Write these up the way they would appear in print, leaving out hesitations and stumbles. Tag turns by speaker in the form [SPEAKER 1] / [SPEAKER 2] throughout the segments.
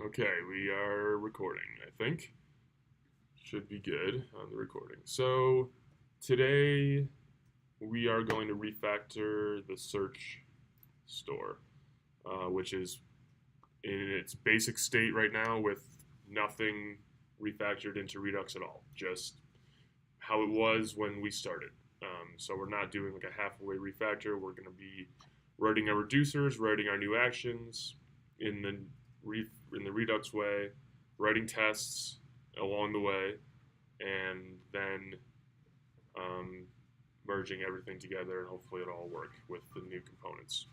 [SPEAKER 1] Okay, we are recording, I think. Should be good on the recording. So, today we are going to refactor the search store, which is in its basic state right now with nothing refactored into Redux at all, just how it was when we started. So, we're not doing like a halfway refactor. We're going to be writing our reducers, writing our new actions in the in the Redux way, writing tests along the way, and then um, merging everything together, and hopefully it'll all work with the new components.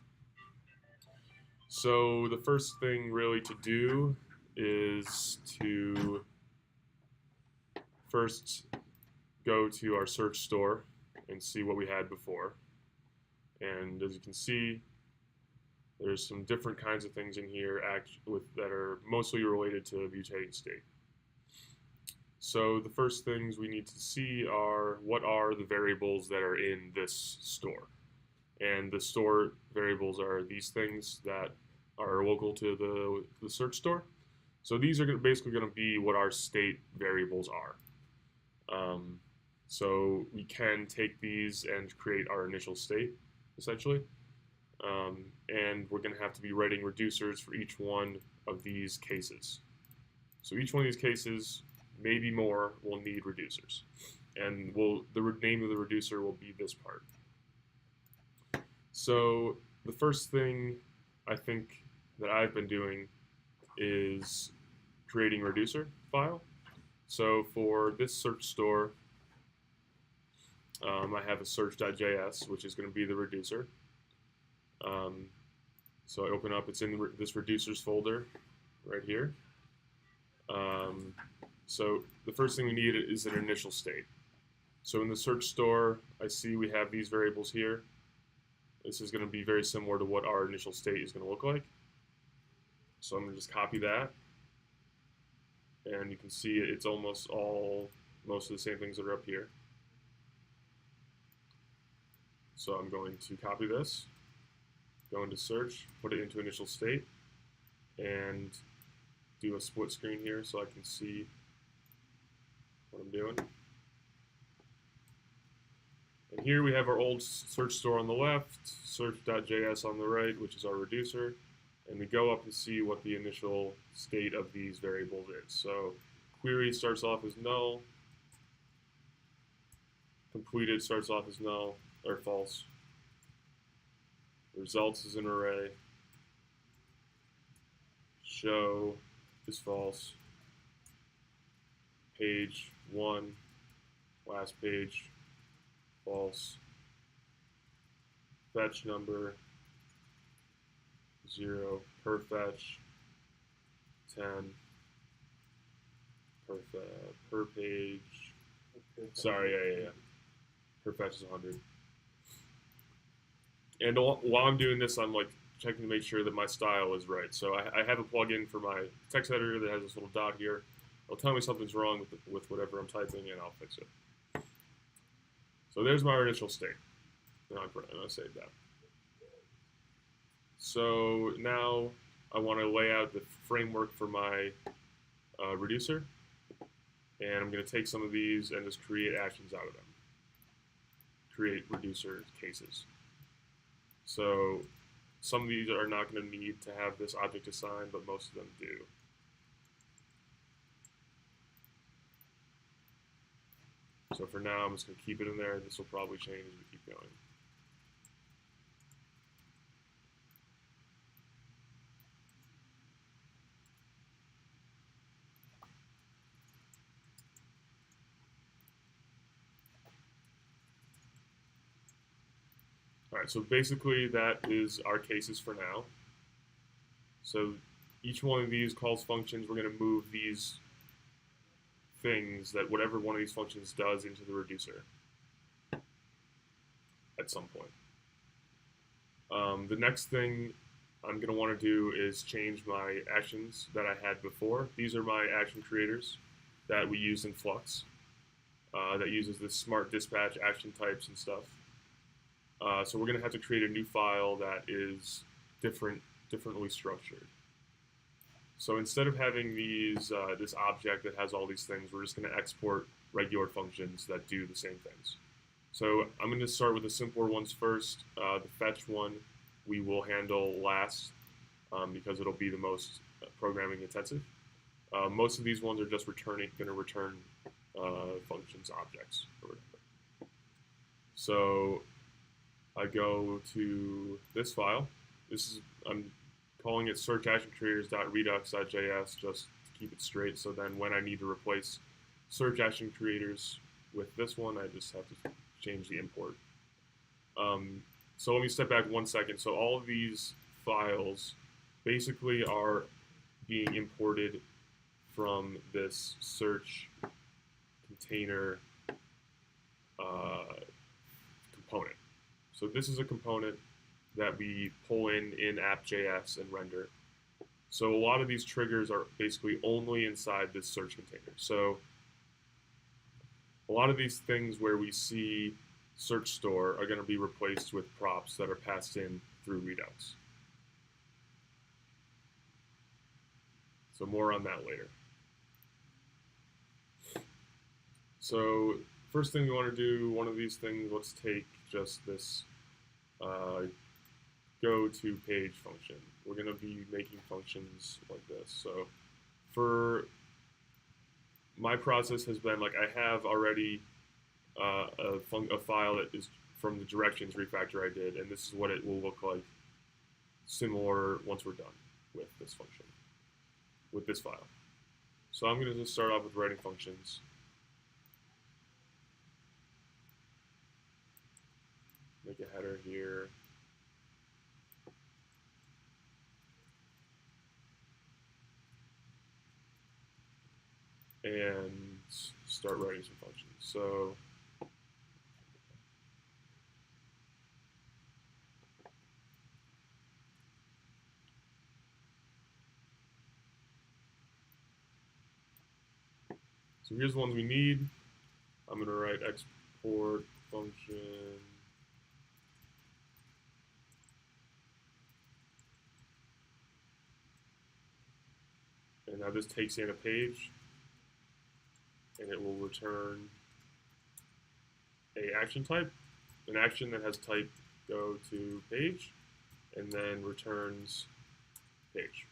[SPEAKER 1] So the first thing really to do is to first go to our search store and see what we had before. And as you can see, there's some different kinds of things in here that are mostly related to mutating state. So the first things we need to see are what are the variables that are in this store. And the store variables are these things that are local to the search store. So these are basically going to be what our state variables are. So we can take these and create our initial state, essentially. And we're going to have to be writing reducers for each one of these cases. So each one of these cases, maybe more, will need reducers. And the name of the reducer will be this part. So the first thing I think that I've been doing is creating a reducer file. So for this search store, I have a search.js, which is going to be the reducer. So I open up, it's in this reducers folder right here. So the first thing we need is an initial state. So in the search store, I see we have these variables here. This is going to be very similar to what our initial state is going to look like. So I'm going to just copy that. And you can see it's most of the same things that are up here. So I'm going to copy this, go into search, put it into initial state, and do a split screen here so I can see what I'm doing. And here we have our old search store on the left, search.js on the right, which is our reducer, and we go up and see what the initial state of these variables is. So query starts off as null, completed starts off as null, or false. Results is an array. Show is false. Page 1, last page, false. Fetch number, 0. Per fetch, 10. Per page. Sorry, yeah. Per fetch is 100. And while I'm doing this, I'm like checking to make sure that my style is right. So I have a plugin for my text editor that has this little dot here. It'll tell me something's wrong with whatever I'm typing, and I'll fix it. So there's my initial state. Now I'm going to save that. So now I want to lay out the framework for my reducer. And I'm going to take some of these and just create actions out of them. Create reducer cases. So some of these are not going to need to have this object assigned, but most of them do. So for now, I'm just going to keep it in there. This will probably change as we keep going. All right, so basically that is our cases for now. So each one of these calls functions, we're going to move these things that whatever one of these functions does into the reducer at some point. The next thing I'm going to want to do is change my actions that I had before. These are my action creators that we use in Flux that uses this smart dispatch action types and stuff. So we're going to have to create a new file that is differently structured. So instead of having this object that has all these things, we're just going to export regular functions that do the same things. So I'm going to start with the simpler ones first. The fetch one we will handle last because it'll be the most programming intensive. Most of these ones are just going to return functions objects or whatever. So I go to this file. I'm calling it searchactioncreators.redux.js just to keep it straight. So then when I need to replace search action creators with this one, I just have to change the import. So let me step back 1 second. So all of these files basically are being imported from this search container component. So this is a component that we pull in app.js and render. So a lot of these triggers are basically only inside this search container. So a lot of these things where we see search store are going to be replaced with props that are passed in through Redux. So more on that later. So first thing we want to do, one of these things, let's take just this go to page function. We're going to be making functions like this. So for my process has been like I have already a file that is from the directions refactor I did, and this is what it will look like similar once we're done with this function, with this file. So I'm going to just start off with writing functions. Make a header here. And start writing some functions. So here's the ones we need. I'm going to write export function. And now this takes in a page, and it will return a action type, an action that has type go to page, and then returns page.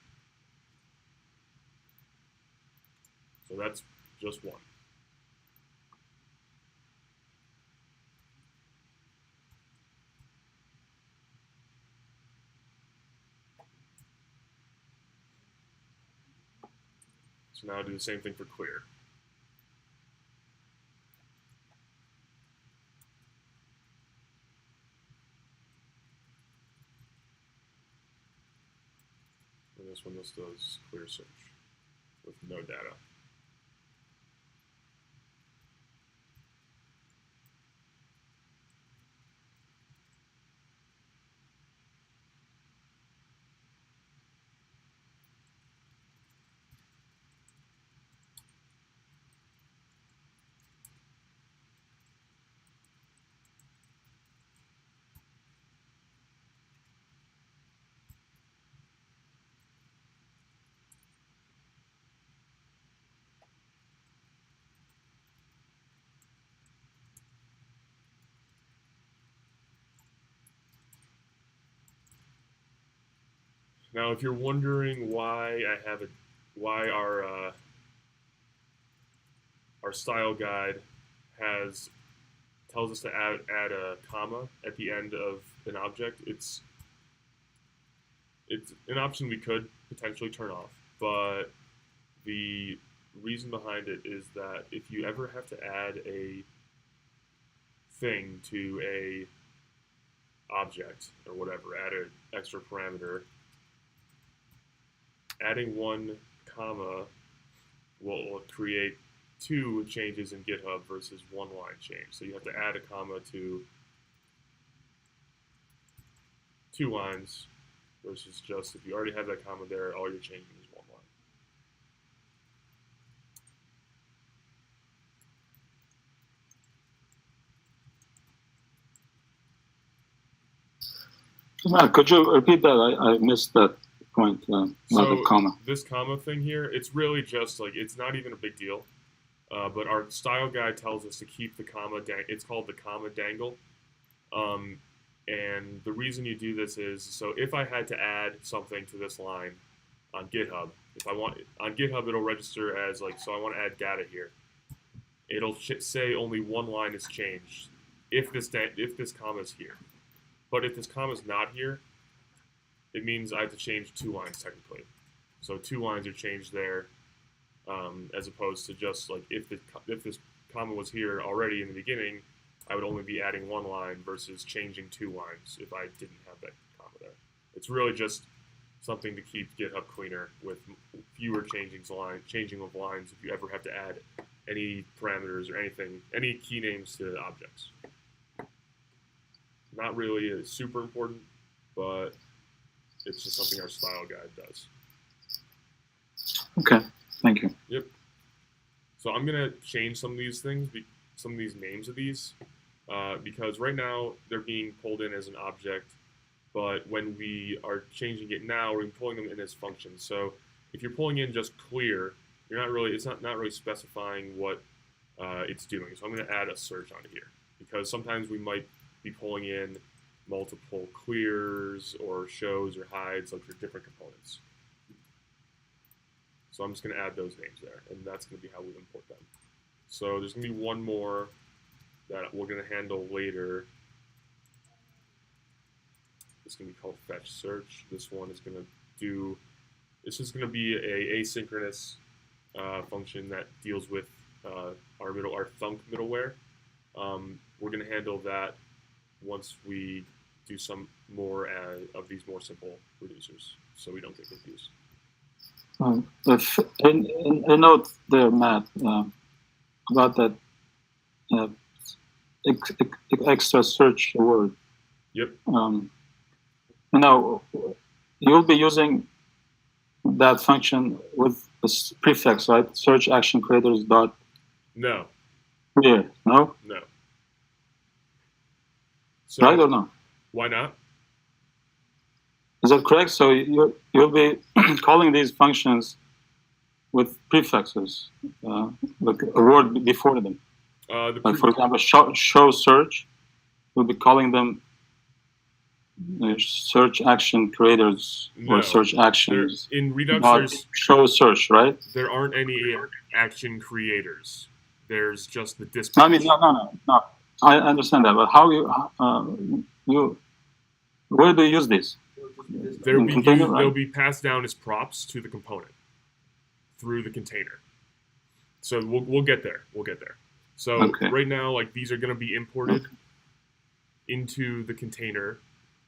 [SPEAKER 1] So that's just one. So now I'll do the same thing for clear. And this one just does clear search with no data. Now, if you're wondering why our style guide tells us to add a comma at the end of an object, it's an option we could potentially turn off, but the reason behind it is that if you ever have to add a thing to a object or whatever, add an extra parameter, adding one comma will create two changes in GitHub versus one line change. So you have to add a comma to 2 lines versus just if you already have that comma there, all you're changing is 1 line.
[SPEAKER 2] Matt, could you repeat that? I missed that point, like a
[SPEAKER 1] So
[SPEAKER 2] comma.
[SPEAKER 1] this comma thing here, it's really just like, it's not even a big deal. But our style guide tells us to keep the comma, it's called the comma dangle. Um, and the reason you do this is, so if I had to add something to this line on GitHub, if I want, on GitHub it'll register as like, so I want to add data here. It'll say only one line is changed if this comma is here. But if this comma is not here, it means I have to change 2 lines technically. So 2 lines are changed there, as opposed to just like if this comma was here already in the beginning, I would only be adding 1 line versus changing 2 lines if I didn't have that comma there. It's really just something to keep GitHub cleaner with fewer changing of lines if you ever have to add any parameters or anything, any key names to objects. Not really super important, but it's just something our style guide does.
[SPEAKER 2] Okay, thank you.
[SPEAKER 1] Yep. So I'm gonna change some of these things, some of these names of these, because right now they're being pulled in as an object, but when we are changing it now, we're pulling them in as functions. So if you're pulling in just clear, you're not really, it's not really specifying what it's doing. So I'm going to add a search on here because sometimes we might be pulling in multiple clears or shows or hides like for different components. So I'm just going to add those names there, and that's going to be how we import them. So there's going to be one more that we're going to handle later. It's going to be called fetch search. This one is going to do, this is going to be a asynchronous function that deals with our thunk middleware. We're going to handle that once we do some more of these more simple reducers, so we don't get confused.
[SPEAKER 2] I note there, Matt, about that extra search word.
[SPEAKER 1] Yep.
[SPEAKER 2] Now, you'll be using that function with this prefix, right? Search action creators dot.
[SPEAKER 1] No.
[SPEAKER 2] Yeah. No.
[SPEAKER 1] No. So,
[SPEAKER 2] right or no?
[SPEAKER 1] Why not?
[SPEAKER 2] Is that correct? So you'll be calling these functions with prefixes, like a word before them. Like for example, show search. We'll be calling them search action creators or search actions.
[SPEAKER 1] In Redux,
[SPEAKER 2] show search, right?
[SPEAKER 1] There aren't any action creators. There's just the dispatch.
[SPEAKER 2] I mean, no. I understand that, but how where do you use this?
[SPEAKER 1] They'll be passed down as props to the component through the container. So we'll get there. We'll get there. So right now, like these are going to be imported into the container,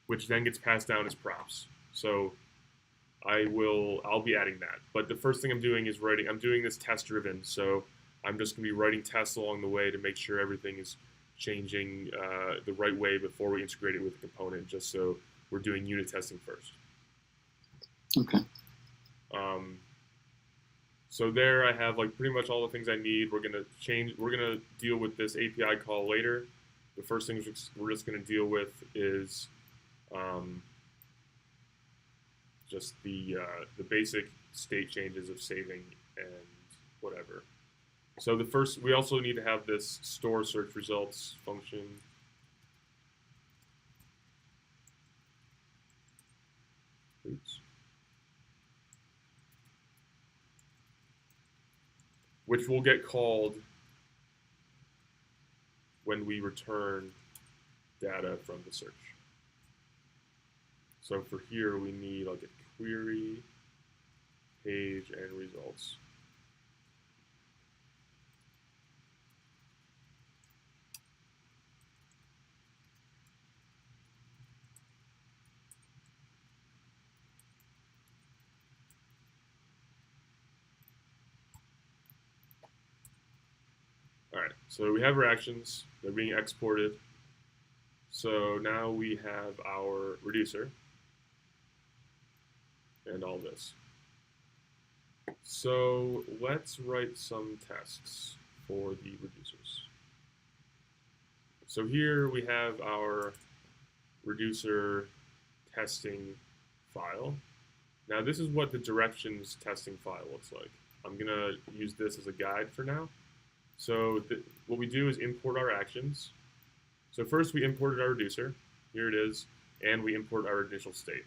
[SPEAKER 1] which then gets passed down as props. So I'll be adding that. But the first thing I'm doing is I'm doing this test driven. So I'm just going to be writing tests along the way to make sure everything is changing the right way before we integrate it with the component, just so we're doing unit testing first.
[SPEAKER 2] Okay.
[SPEAKER 1] So there I have like pretty much all the things I need. We're gonna deal with this API call later. The first thing we're just gonna deal with is just the basic state changes of saving and whatever. So we also need to have this store search results function. Oops. Which will get called when we return data from the search. So for here, we need like a query, page, and results. All right, so we have our actions. They're being exported. So now we have our reducer and all this. So let's write some tests for the reducers. So here we have our reducer testing file. Now this is what the directions testing file looks like. I'm going to use this as a guide for now. So what we do is import our actions. So first we imported our reducer. Here it is. And we import our initial state.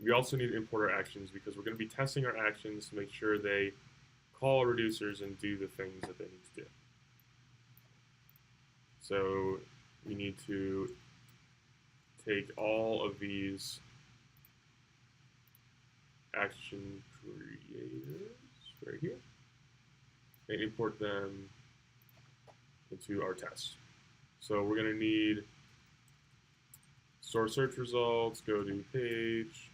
[SPEAKER 1] We also need to import our actions because we're going to be testing our actions to make sure they call reducers and do the things that they need to do. So we need to take all of these action creators right here and import them into our test. So we're going to need store search results, go to page,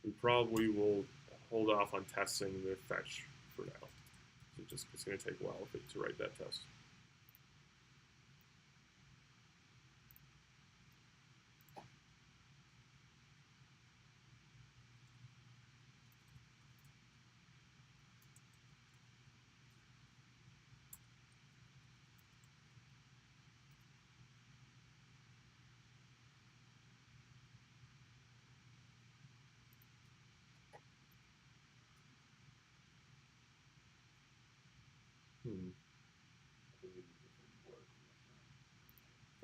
[SPEAKER 1] we probably will hold off on testing the fetch for now. So it's going to take a while to write that test.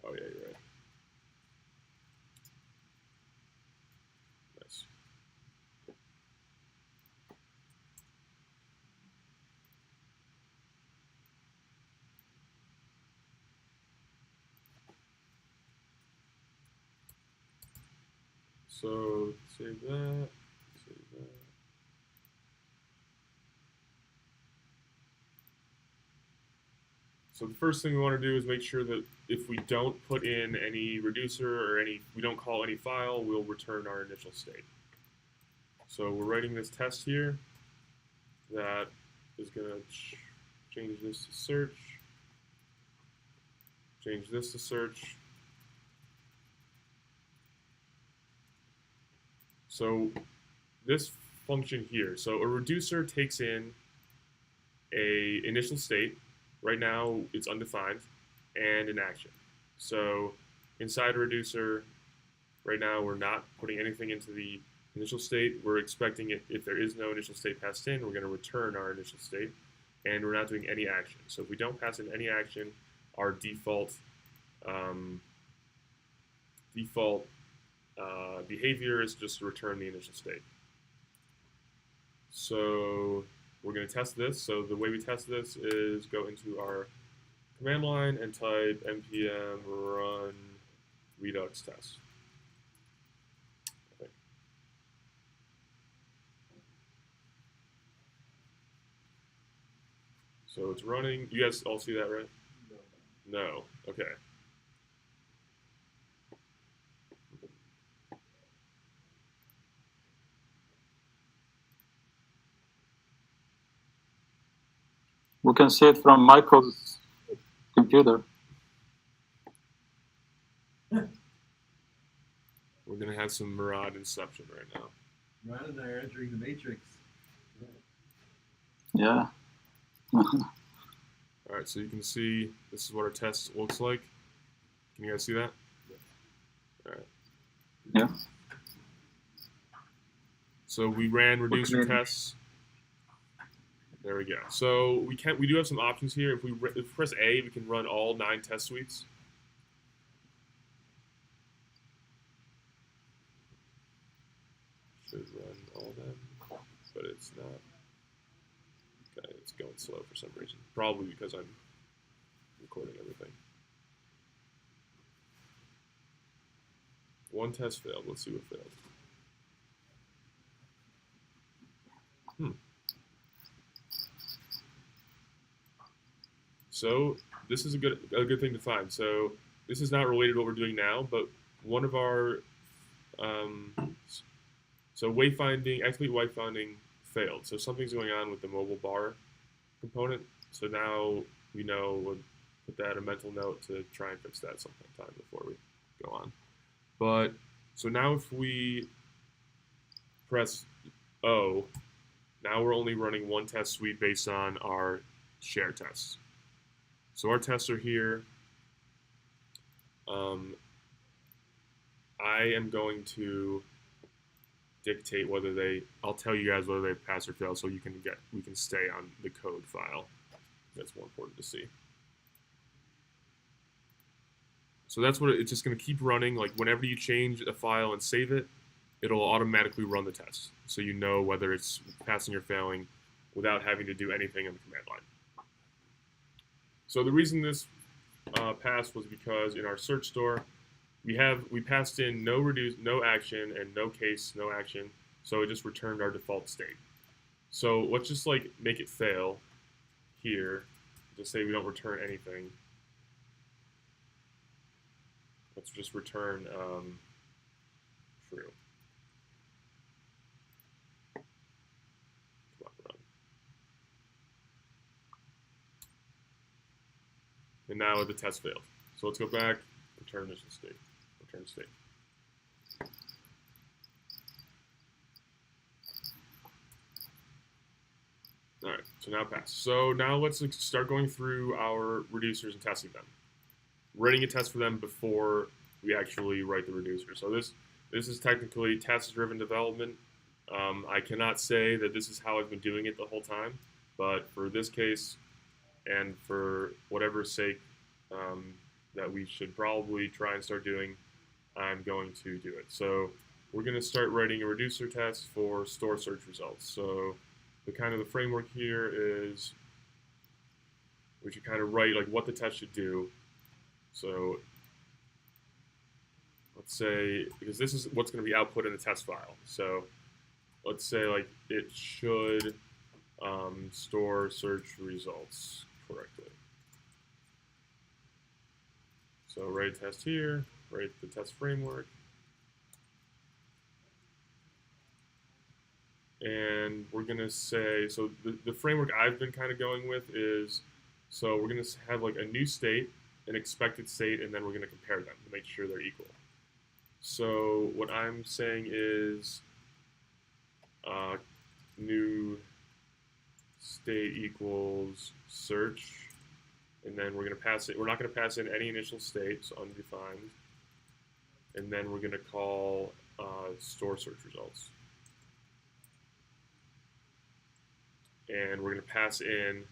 [SPEAKER 1] Oh yeah, you're right. Nice. So save that. Save that. So the first thing we want to do is make sure that if we don't put in any reducer or we don't call any file, we'll return our initial state. So we're writing this test here that is going to change this to search, change this to search. So this function here, so a reducer takes in a initial state. Right now it's undefined, and an action. So inside a reducer, right now we're not putting anything into the initial state. We're expecting it, if there is no initial state passed in, we're going to return our initial state, and we're not doing any action. So if we don't pass in any action, our default behavior is just to return the initial state. So we're going to test this. So the way we test this is go into our command line and type npm run redux test. Okay. So it's running. You guys all see that, right? No. Okay.
[SPEAKER 2] We can see it from Michael's computer.
[SPEAKER 1] We're going to have some Murad inception right now.
[SPEAKER 3] Murad and I are entering the matrix.
[SPEAKER 2] Yeah.
[SPEAKER 1] All right, so you can see this is what our test looks like. Can you guys see that? All right.
[SPEAKER 2] Yeah.
[SPEAKER 1] So we ran reducer tests. There we go. So we do have some options here. If we press A, we can run all 9 test suites. Should run all of them, but it's not. Okay, it's going slow for some reason. Probably because I'm recording everything. One test failed. Let's see what failed. So this is a good thing to find. So this is not related to what we're doing now, but one of our so wayfinding, exploit wayfinding failed. So something's going on with the mobile bar component. So now we know we'll put that a mental note to try and fix that sometime before we go on. But So now if we press O, now we're only running one test suite based on our share tests. So our tests are here. I am going to dictate whether I'll tell you guys whether they pass or fail, so we can stay on the code file. That's more important to see. So that's what it's just going to keep running. Like whenever you change a file and save it, it'll automatically run the test, so you know whether it's passing or failing without having to do anything in the command line. So the reason this passed was because in our search store, we passed in no action and no case, no action, so it just returned our default state. So let's just like make it fail here, just say we don't return anything. Let's just return true. And now the test failed. So let's go back, return initial state, return state. All right, so now pass. So now let's start going through our reducers and testing them. Writing a test for them before we actually write the reducer. So this is technically test-driven development. I cannot say that this is how I've been doing it the whole time, but for this case, and for whatever sake that we should probably try and start doing, I'm going to do it. So we're going to start writing a reducer test for store search results. So the framework here is we should kind of write like what the test should do. So let's say, because this is what's going to be output in the test file. So let's say like it should store search results correctly. So write a test here, write the test framework. And we're going to say, so the framework I've been kind of going with is, so we're going to have like a new state, an expected state, and then we're going to compare them to make sure they're equal. So what I'm saying is new state equals search, and then we're going to pass it. We're not going to pass in any initial state, so undefined. And then we're going to call store search results. And we're going to pass in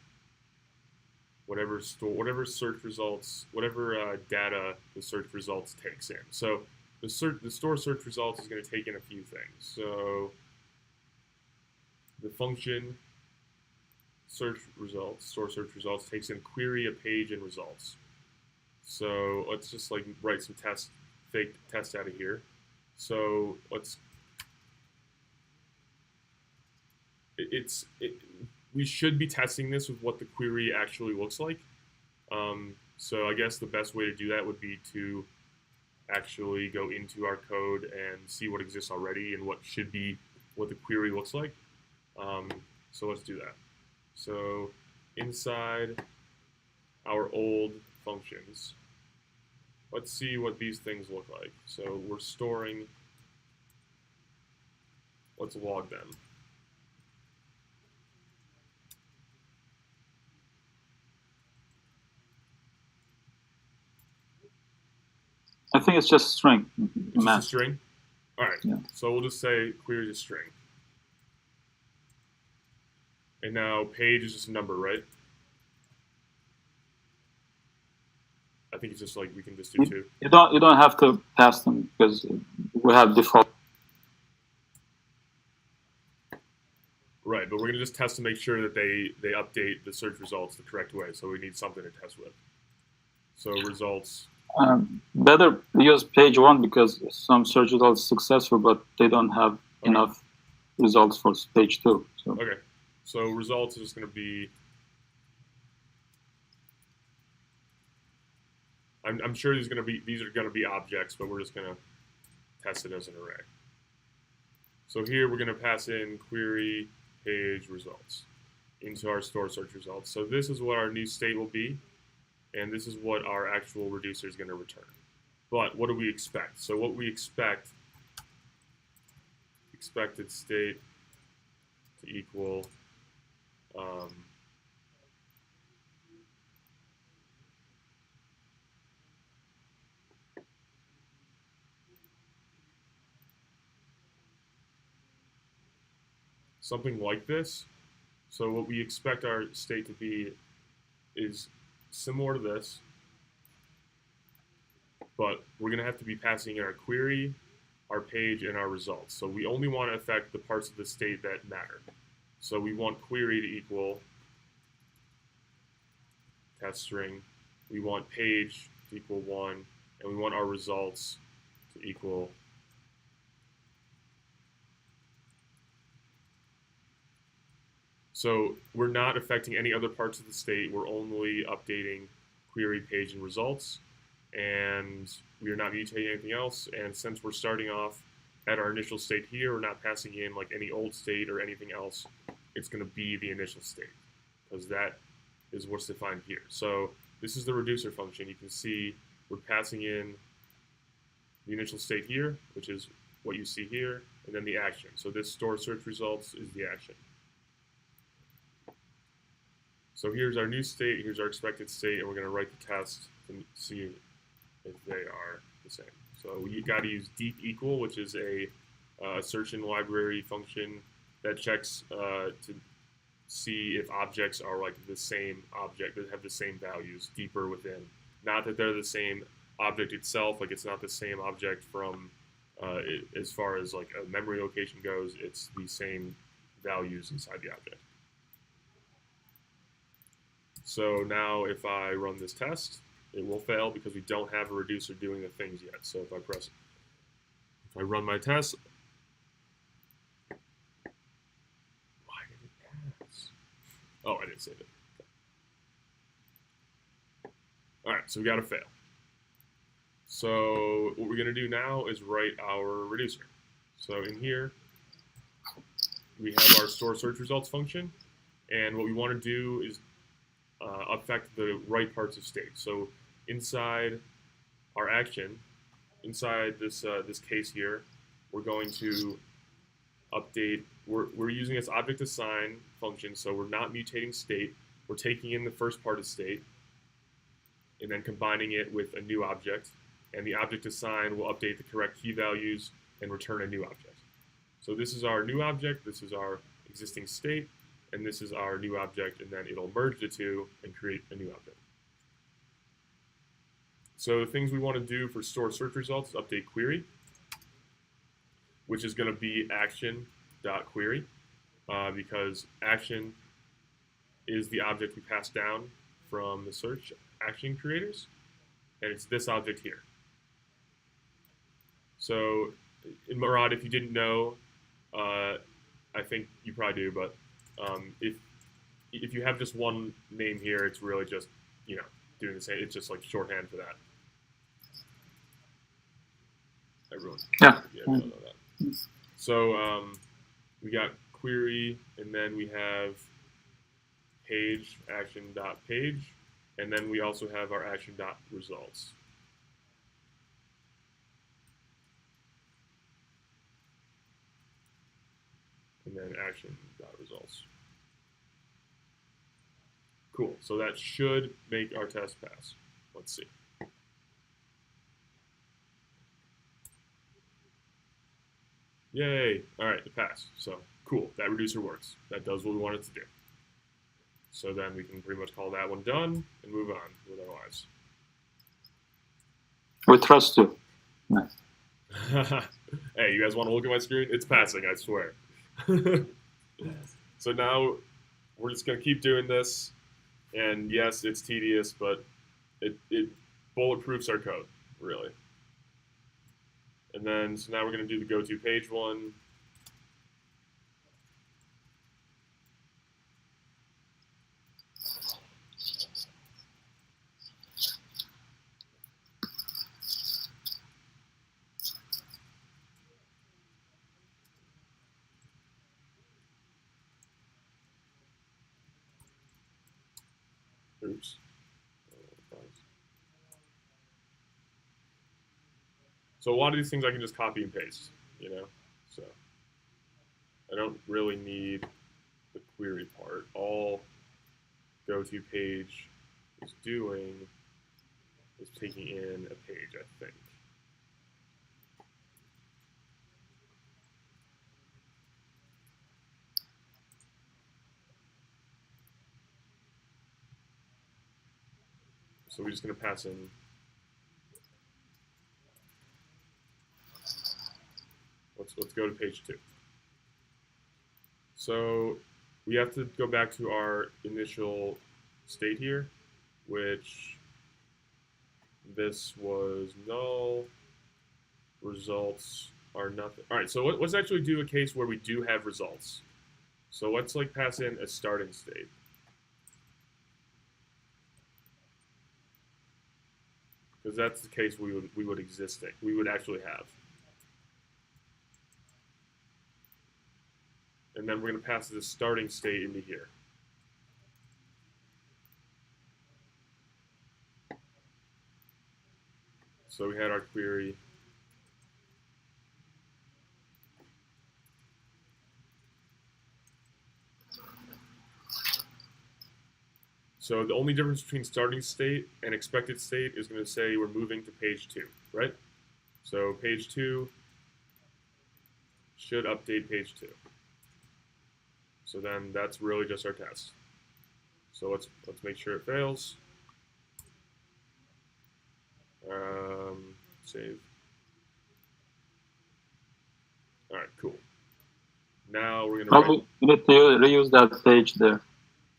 [SPEAKER 1] whatever search results, whatever data the search results takes in. So the store search results is going to take in a few things. So the function search results, store search results, takes in query, a page, and results. So let's just like write some fake test out of here. So we should be testing this with what the query actually looks like. So I guess the best way to do that would be to actually go into our code and see what exists already and what the query looks like. So let's do that. So inside our old functions, let's see what these things look like. So we're storing, let's log them.
[SPEAKER 2] I think it's just string.
[SPEAKER 1] It's just a string? All right.
[SPEAKER 2] Yeah.
[SPEAKER 1] So we'll just say query is string. And now page is just a number, right? I think it's just like we can just do two.
[SPEAKER 2] You don't have to pass them because we have default.
[SPEAKER 1] Right, but we're gonna just test to make sure that they update the search results the correct way. So we need something to test with. So results.
[SPEAKER 2] Better use page one because some search results successful, but they don't have enough results for page two. So.
[SPEAKER 1] Okay, so results is just going to be. I'm sure these are going to be objects, but we're just going to test it as an array. So here we're going to pass in query page results into our store search results. So this is what our new state will be. And this is what our actual reducer is going to return. But what do we expect? So what we expect expected state to equal something like this. So what we expect our state to be is similar to this, but we're going to have to be passing in our query, our page, and our results. So we only want to affect the parts of the state that matter. So we want query to equal test string, we want page to equal 1, and we want our results to equal So we're not affecting any other parts of the state. We're only updating query, page, and results. And we are not mutating anything else. And since we're starting off at our initial state here, we're not passing in like any old state or anything else. It's going to be the initial state because that is what's defined here. So this is the reducer function. You can see we're passing in the initial state here, which is what you see here, and then the action. So this store search results is the action. So here's our new state, here's our expected state, and we're going to write the test to see if they are the same. So you got to use deep equal, which is a assertion library function that checks to see if objects are like the same object, that have the same values deeper within. Not that they're the same object itself, like it's not the same object from as far as like a memory location goes, it's the same values inside the object. So now if I run this test, it will fail because we don't have a reducer doing the things yet. So if I run my test, why did it pass? Oh, I didn't save it. All right, so we got to fail. So what we're going to do now is write our reducer. So in here, we have our store search results function, and what we want to do is affect the right parts of state. So inside our action, inside this this case here, we're going to update. We're using this object assign function, so we're not mutating state. We're taking in the first part of state and then combining it with a new object, and the object assign will update the correct key values and return a new object. So this is our new object, this is our existing state, and this is our new object, and then it'll merge the two and create a new object. So the things we want to do for store search results is update query, which is going to be action.query, because action is the object we pass down from the search action creators, and it's this object here. So, in Murad, if you didn't know, I think you probably do, but if you have just one name here, it's really just, you know, doing the same. It's just like shorthand for that. Everyone.
[SPEAKER 2] Yeah.
[SPEAKER 1] Know that. So we got query, and then we have page action.page, and then we also have our action.results. And then action.results. Cool, so that should make our test pass. Let's see. Yay, all right, it passed. So cool, that reducer works. That does what we want it to do. So then we can pretty much call that one done and move on with our lives.
[SPEAKER 2] We trust you. Nice.
[SPEAKER 1] Hey, you guys want to look at my screen? It's passing, I swear. So now we're just going to keep doing this. And yes, it's tedious, but it bulletproofs our code, really. And then, so now we're going to do the go-to page one. Oops. So a lot of these things I can just copy and paste, you know, so I don't really need the query part. All go to page is doing is taking in a page, I think. So we're just going to pass in. Let's go to page 2. So we have to go back to our initial state here, which this was null. Results are nothing. All right, so let's actually do a case where we do have results. So let's like pass in a starting state. Because that's the case we would actually have. And then we're going to pass the starting state into here. So we had our query. So the only difference between starting state and expected state is going to say we're moving to page 2, right? So page 2 should update page 2. So then that's really just our test. So let's make sure it fails. Save. All right, cool. Now we're gonna
[SPEAKER 2] probably you need to reuse that page there,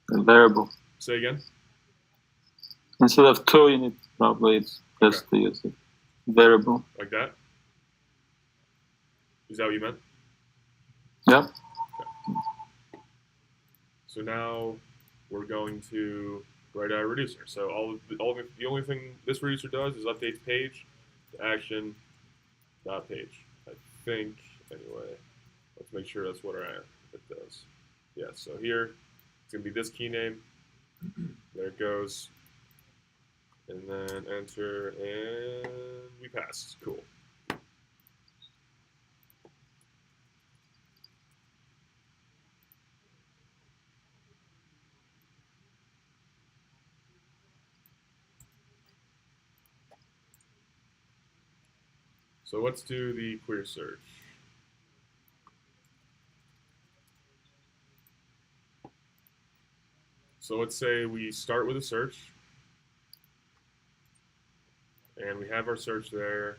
[SPEAKER 2] the variable.
[SPEAKER 1] Say again.
[SPEAKER 2] Instead of 2, you need probably just to use it variable.
[SPEAKER 1] Like that. Is that what you meant?
[SPEAKER 2] Yep.
[SPEAKER 1] Okay. So now we're going to write our reducer. So the only thing this reducer does is updates page to action dot page. I think anyway. Let's make sure that's what it does. Yeah. So here it's gonna be this key name. There it goes. And then enter, and we passed. Cool. So let's do the query search. So let's say we start with a search, and we have our search there.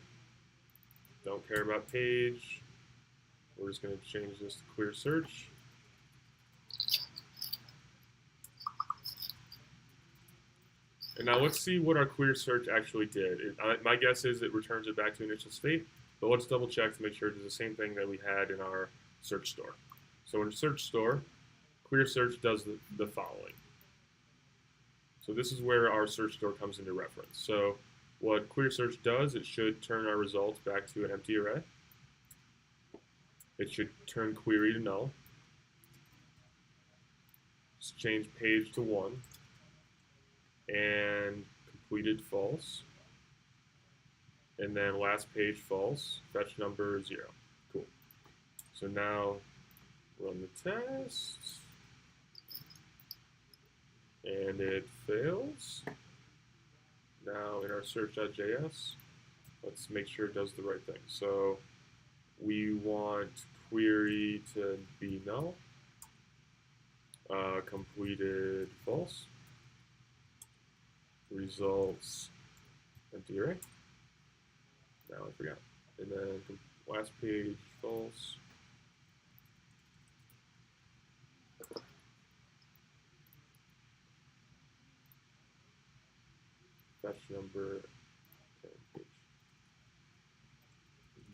[SPEAKER 1] Don't care about page. We're just going to change this to clear search. And now let's see what our clear search actually did. My guess is it returns it back to initial state, but let's double check to make sure it does the same thing that we had in our search store. So in search store, clear search does the following. So this is where our search store comes into reference. So what clear search does, it should turn our results back to an empty array. It should turn query to null. Let's change page to 1. And completed false. And then last page false. Fetch number 0. Cool. So now run the test. And it fails. Now in our search.js, let's make sure it does the right thing. So we want query to be null. Completed false. Results empty array. Now I forgot. And then last page false. Fetch number page.
[SPEAKER 3] Did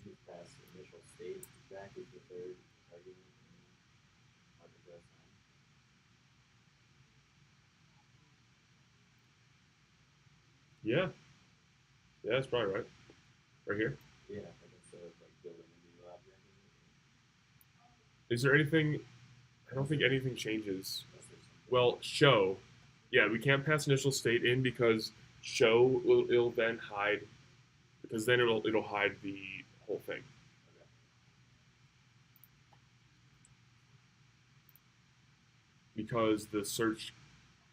[SPEAKER 3] you just pass the initial state back as the third argument on the address line?
[SPEAKER 1] Yeah. Yeah, that's probably right. Right here.
[SPEAKER 3] Yeah, like instead of like building a new object.
[SPEAKER 1] Is there anything? I don't think anything changes.
[SPEAKER 3] Unless there's something.
[SPEAKER 1] Well, show. Yeah, we can't pass initial state in because show it'll then hide, because then it'll hide the whole thing. because the search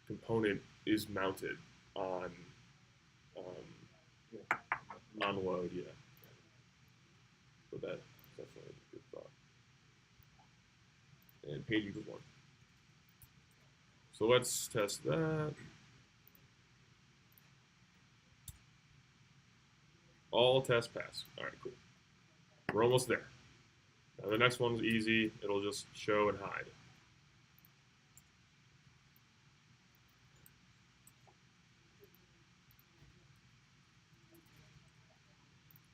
[SPEAKER 1] component is mounted on load, yeah. So that's definitely a good thought. And page equals 1. So let's test that. All tests pass. All right, cool. We're almost there. Now the next one's easy. It'll just show and hide.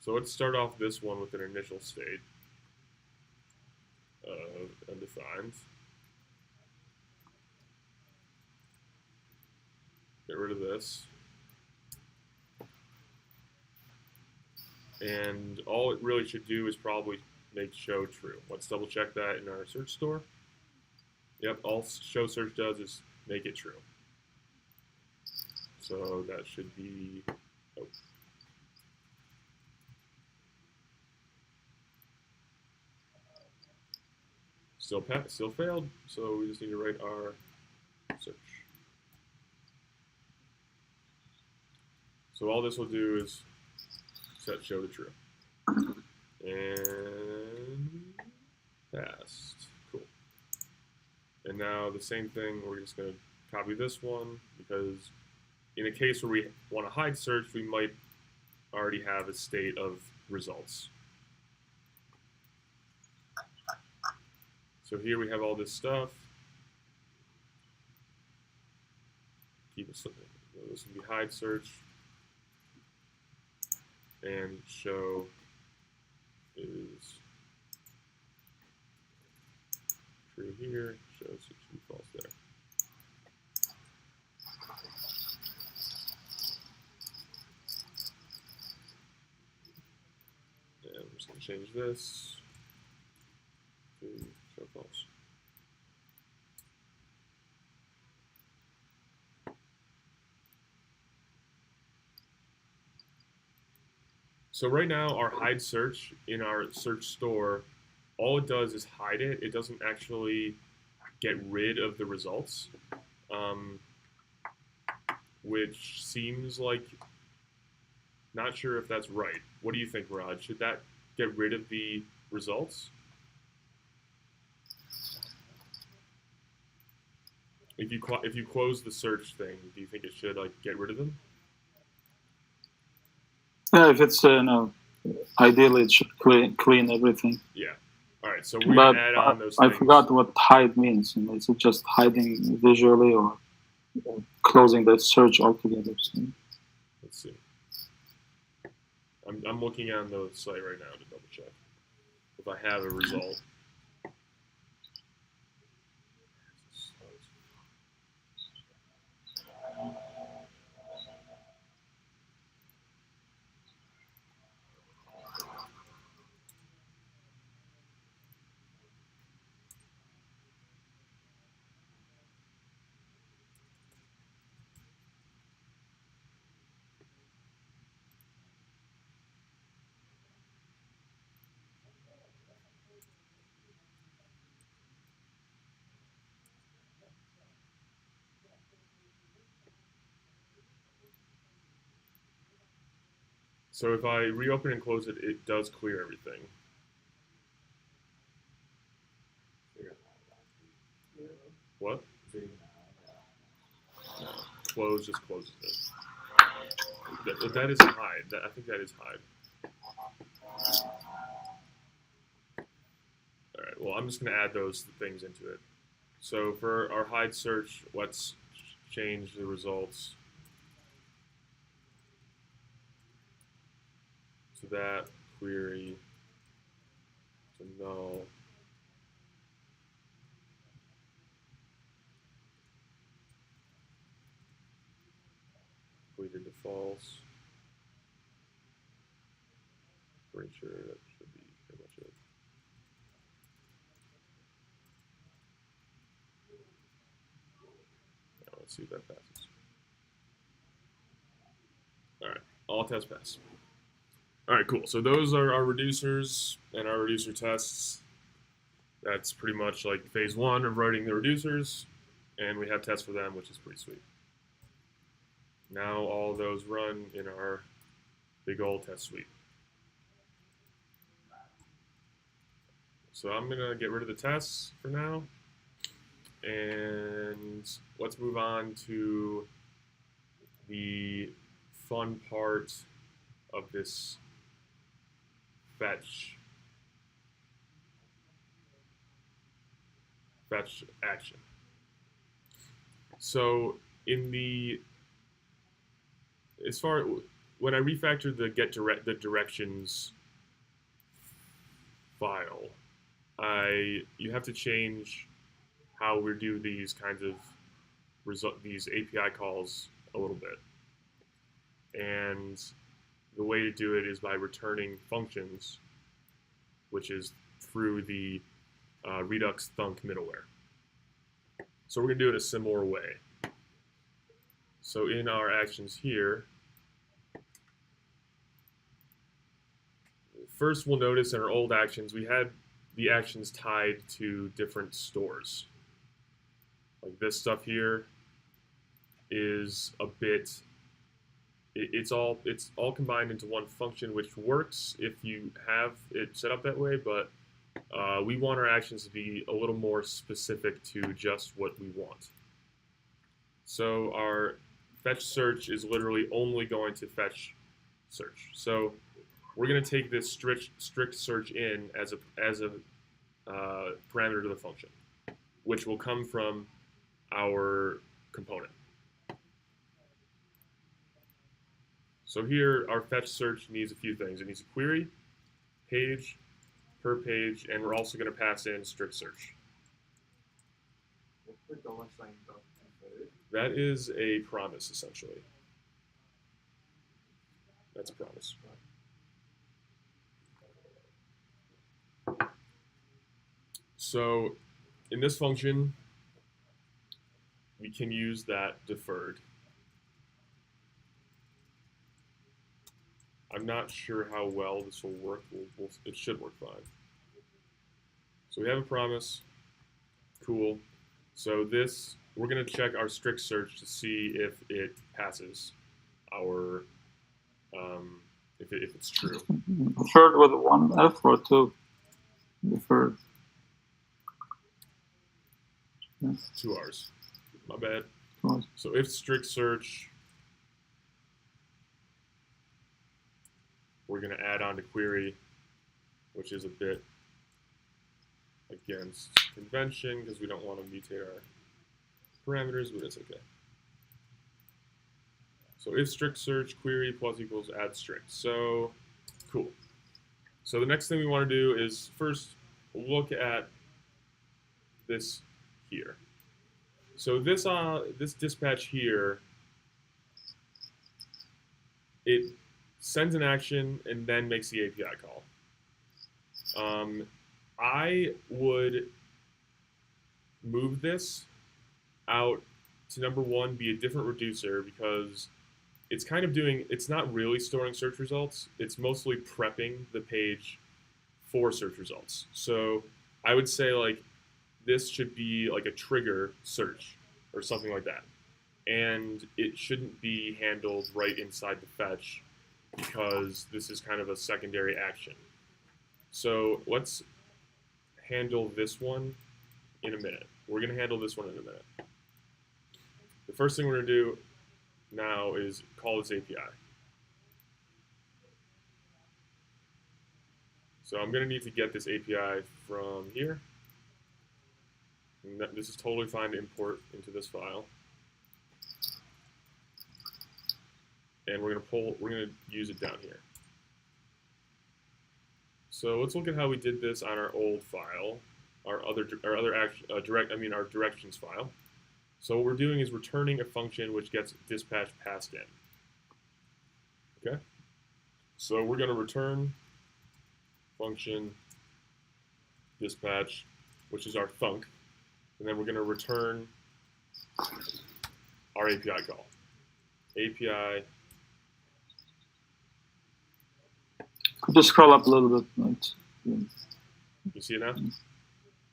[SPEAKER 1] So let's start off this one with an initial state of undefined. Get rid of this. And all it really should do is probably make show true. Let's double check that in our search store. Yep, all show search does is make it true. So that should be, oh. Still failed, so we just need to write our search. So all this will do is set show to true. And passed. Cool. And now the same thing, we're just going to copy this one, because in a case where we want to hide search, we might already have a state of results. So here we have all this stuff. Keep it simple. This will be hide search. And show is true here. Show should be false there. And I'm just going to change this to show false. So right now, our hide search in our search store, all it does is hide it. It doesn't actually get rid of the results, which seems like, not sure if that's right. What do you think, Rod? Should that get rid of the results? If you close the search thing, do you think it should like get rid of them?
[SPEAKER 2] Yeah, if it's no, ideally it should clean everything.
[SPEAKER 1] Yeah. All right. So we're gonna add on those things.
[SPEAKER 2] I forgot what hide means. Is it just hiding visually or closing the search altogether? So.
[SPEAKER 1] Let's see. I'm looking on the site right now to double check if I have a result. So if I reopen and close it, it does clear everything. What? No. Close just closes it. That is hide. I think that is hide. All right. Well, I'm just going to add those things into it. So for our hide search, let's change the results to that query to null. Completed to false. Pretty sure that should be pretty much it. Now let's see if that passes. All right, all tests pass. All right, cool. So those are our reducers and our reducer tests. That's pretty much like phase one of writing the reducers. And we have tests for them, which is pretty sweet. Now all those run in our big old test suite. So I'm gonna get rid of the tests for now. And let's move on to the fun part of this fetch action. So when I refactored the directions file, you have to change how we do these kinds of these API calls a little bit. And the way to do it is by returning functions, which is through the Redux Thunk middleware. So we're going to do it a similar way. So in our actions here, first we'll notice in our old actions, we had the actions tied to different stores. Like this stuff here is a bit, it's all combined into one function, which works if you have it set up that way, but we want our actions to be a little more specific to just what we want. So our fetch search is literally only going to fetch search. So we're going to take this strict search in as a parameter to the function, which will come from our component. So here, our fetch search needs a few things. It needs a query, page, per page, and we're also going to pass in strict search.
[SPEAKER 3] What's the $sign dot deferred?
[SPEAKER 1] That is a promise, essentially. That's a promise. So in this function, we can use that deferred. I'm not sure how well this will work. It should work fine. So we have a promise. Cool. So this, we're going to check our strict search to see if it passes our, if it's true.
[SPEAKER 2] Deferred with one F or two? Deferred. Yeah.
[SPEAKER 1] 2 R's. My bad.
[SPEAKER 2] Cool.
[SPEAKER 1] So if strict search, we're going to add on to query, which is a bit against convention because we don't want to mutate our parameters, but it's okay. So if strict search query plus equals add strict. So cool. So the next thing we want to do is first look at this here. So this dispatch here, it sends an action and then makes the API call. I would move this out to number one, be a different reducer, because it's kind of doing, it's not really storing search results. It's mostly prepping the page for search results. So I would say like this should be like a trigger search or something like that. And it shouldn't be handled right inside the fetch because this is kind of a secondary action. So let's handle this one in a minute. We're going to handle this one in a minute. The first thing we're going to do now is call this API. So I'm going to need to get this API from here. And this is totally fine to import into this file. And we're going to use it down here. So let's look at how we did this on our old file, our directions file. So what we're doing is returning a function which gets dispatch passed in. Okay? So we're going to return function dispatch, which is our thunk, and then we're going to return our API call. API.
[SPEAKER 2] Just scroll up a little bit.
[SPEAKER 1] You see it now?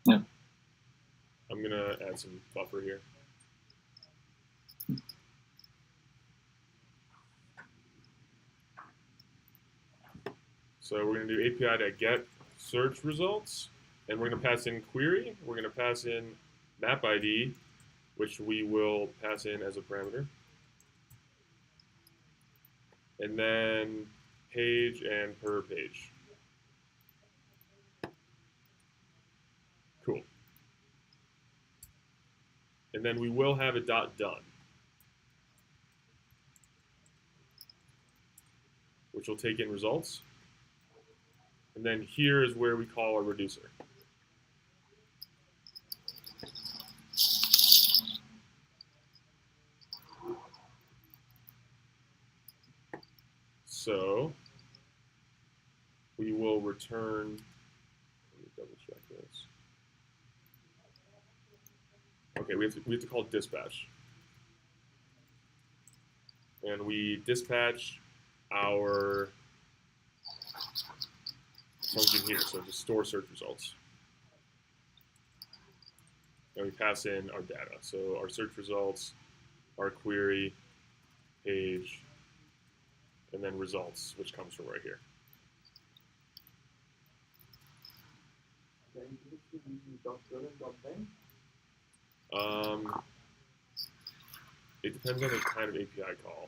[SPEAKER 2] Yeah.
[SPEAKER 1] I'm going to add some buffer here. So we're going to do API.get search results, and we're going to pass in query. We're going to pass in map ID, which we will pass in as a parameter. And then page and per page. Cool. And then we will have a dot done, which will take in results. And then here is where we call our reducer. So we will return, let me double check this. Okay, we have to call dispatch. And we dispatch our function here, so just store search results. And we pass in our data. So our search results, our query, page, and then results, which comes from right here. It depends on the kind of API call.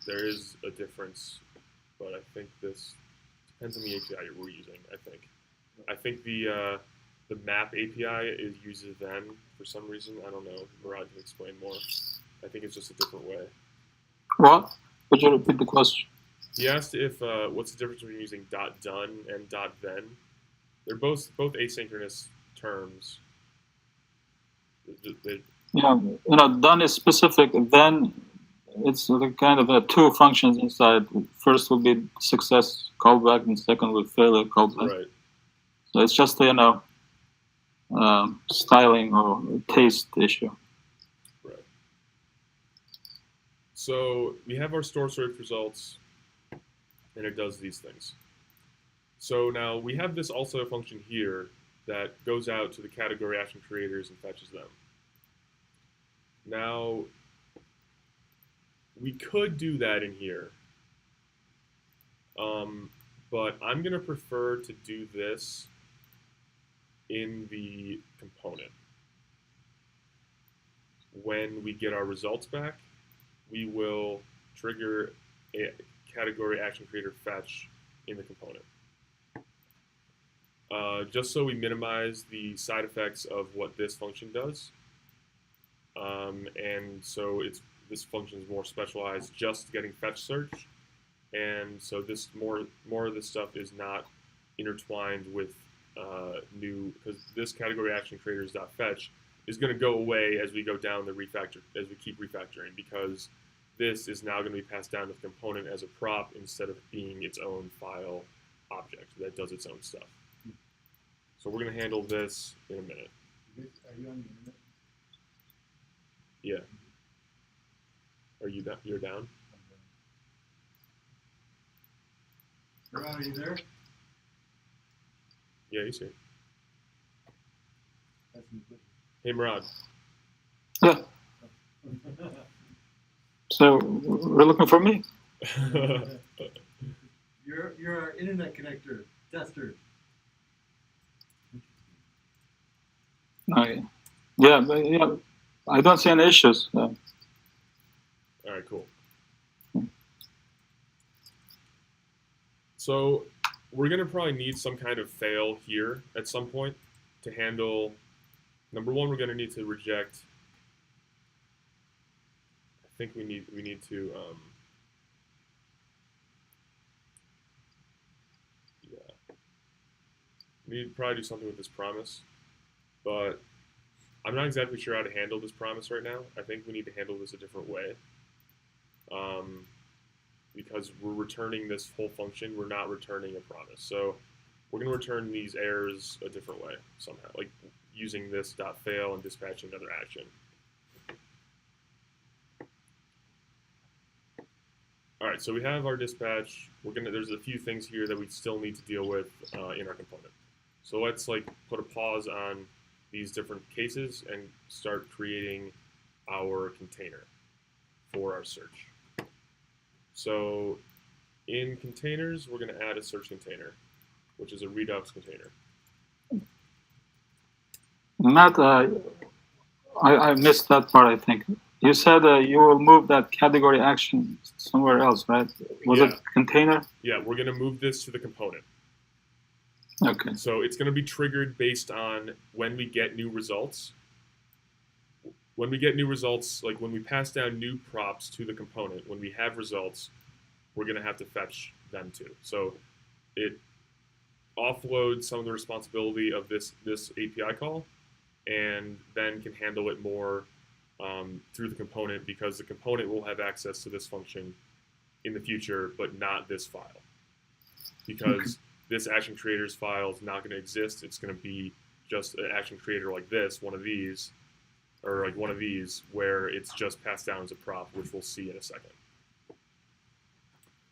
[SPEAKER 1] There is a difference, but I think this depends on the API we're using. I think the map API uses then for some reason. I don't know. Murad can explain more. I think it's just a different way.
[SPEAKER 2] What? Could you repeat the question?
[SPEAKER 1] He asked if what's the difference between using .done and .then. They're both asynchronous terms.
[SPEAKER 2] Yeah, done is specific. Then it's kind of two functions inside. First will be success callback, and second will failure callback.
[SPEAKER 1] Right.
[SPEAKER 2] So it's just styling or taste issue.
[SPEAKER 1] Right. So we have our store search results, and it does these things. So now we have this also function here that goes out to the category action creators and fetches them. Now, we could do that in here, but I'm going to prefer to do this in the component. When we get our results back, we will trigger a category action creator fetch in the component. Just so we minimize the side effects of what this function does. And so this function is more specialized just getting fetch search. And so this more of this stuff is not intertwined with because this category action creators.fetch is going to go away as we go down the refactor, as we keep refactoring, because this is now going to be passed down to the component as a prop instead of being its own file object that does its own stuff. So we're going to handle this in a minute.
[SPEAKER 4] Are you on the internet?
[SPEAKER 1] Yeah. Are you down? You're down?
[SPEAKER 4] Murad, are you there?
[SPEAKER 1] Yeah, he's here.
[SPEAKER 4] That's me.
[SPEAKER 1] Hey, Murad.
[SPEAKER 2] Yeah. So we're looking for me.
[SPEAKER 4] You're our internet connector tester.
[SPEAKER 2] Yeah, but yeah, I don't see any issues.
[SPEAKER 1] All right, cool. So we're going to probably need some kind of fail here at some point to handle. Number one, we're going to need to reject. I think we need to. Yeah. We need to probably do something with this promise, but I'm not exactly sure how to handle this promise right now. I think we need to handle this a different way. Because we're returning this whole function, we're not returning a promise. So we're going to return these errors a different way somehow, like using this .fail and dispatching another action. All right, so we have our dispatch. There's a few things here that we still need to deal with in our component. So let's put a pause on these different cases and start creating our container for our search. So in containers, we're going to add a search container, which is a Redux container.
[SPEAKER 2] Matt, I missed that part, I think. You said you will move that category action somewhere else, right? Was it container?
[SPEAKER 1] Yeah, we're going to move this to the component.
[SPEAKER 2] Okay.
[SPEAKER 1] So it's going to be triggered based on when we get new results. When we get new results, like when we pass down new props to the component, when we have results, we're going to have to fetch them too. So it offloads some of the responsibility of this API call, and then can handle it more through the component, because the component will have access to this function in the future, but not this file. Because this action creators file is not going to exist. It's going to be just an action creator like this, one of these, or like one of these, where it's just passed down as a prop, which we'll see in a second.